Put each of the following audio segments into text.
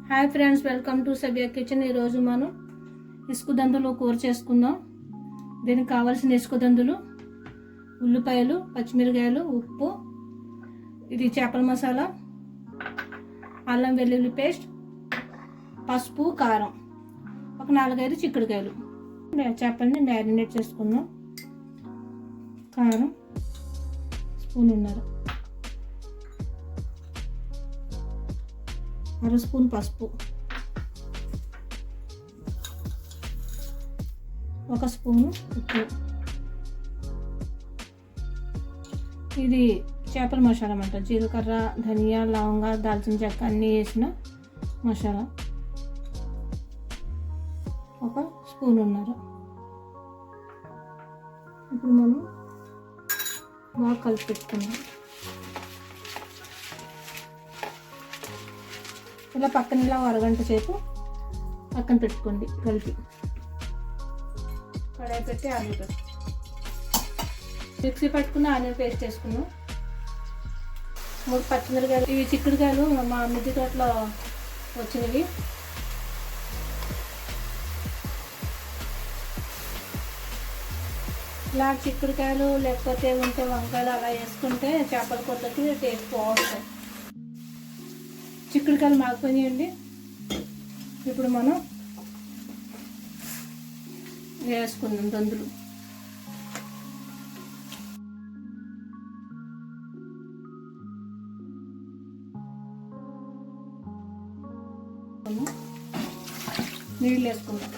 Hi friends, welcome to Sabiya kitchen. ఈరోజు మనం ఇసుకుదందులు కూర చేసుకుందాం. దీనికి కావాల్సిన ఇసుకుదందులు: ఉల్లిపాయలు, పచ్చిమిరకాయలు, ఉప్పు, ఇది చేపల మసాలా, అల్లం వెల్లుల్లి పేస్ట్, పసుపు, కారం, ఒక 4-5 చిక్కుడుకాయలు. చేపల్ని మ్యారినేట్ చేసుకుందాం. కారం స్పూన్, 1/2 స్పూన్ పసుపు, 1 స్పూను ఉప్పు. ఇది చేపల మసాలా అన్నమాట. జీలకర్ర, ధనియా, లవంగా, దాల్చిన చెక్క అన్నీ వేసిన మసాలా. 1 స్పూన్. ఇప్పుడు మనం బాగా కలిపి పెట్టుకుందాం. ఇలా పక్కన అరగంట సేపు పక్కన పెట్టుకోండి. కలిపి కడాయి పెట్టి ఆనియన్ పెట్టి మిక్సీ పట్టుకుని ఆనియన్ పేస్ట్ వేసుకున్నాం. 3 పచ్చిమిరకాయలు. ఇవి చిక్కుడుకాయలు మా మిద్దె తోటలో వచ్చినవి. ఇలా చిక్కుడుకాయలు లేకపోతే ఉంటే వంకాయలు అలా వేసుకుంటే చేపల కూరలకి టేస్ట్ బాగుంటాయి. చిక్కుడుకాయలు మాగిపోయినాయండి. ఇప్పుడు మనం వేసుకుందాం దందులు. నీళ్ళు వేసుకుందాం.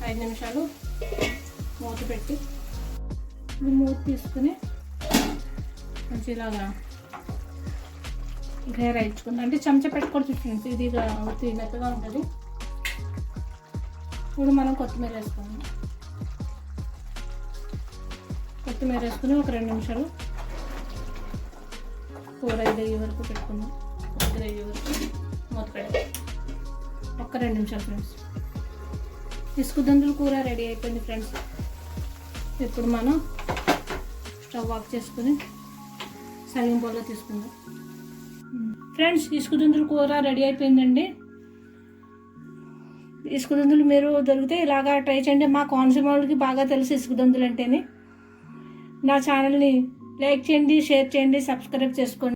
5 నిమిషాలు మూత పెట్టి మూత తీసుకుని మంచి ఇలాగా గ్రేర్ వేయించుకుందాం. అంటే చెంచా పెట్టుకోవచ్చు ఫ్రెండ్స్, ఇది మెత్తగా ఉంటుంది. ఇప్పుడు మనం కొత్తిమీర వేసుకుందాం. కొత్తిమీర వేసుకుని ఒక 2 నిమిషాలు కూర అయ్యే వరకు పెట్టుకుందాం. కొద్దిగా అయ్యే వరకు మూత పెడతాం. 2 నిమిషాలు ఫ్రెండ్స్. ఇసుకుదందులు కూర రెడీ అయిపోయింది ఫ్రెండ్స్. ఇప్పుడు మనం స్టవ్ ఆఫ్ చేసుకుని సర్వింగ్ బౌల్లో తీసుకుందాం. ఫ్రెండ్స్, ఇసుకుదందులు కూర రెడీ అయిపోయిందండి. ఇసుకుదందులు మీరు దొరికితే ఇలాగా ట్రై చేయండి. మా కోనసీమ వాళ్ళకి బాగా తెలుసు ఇసుకుదందులు అంటేనే. నా ఛానల్ని లైక్ చేయండి, షేర్ చేయండి, సబ్స్క్రైబ్ చేసుకోండి.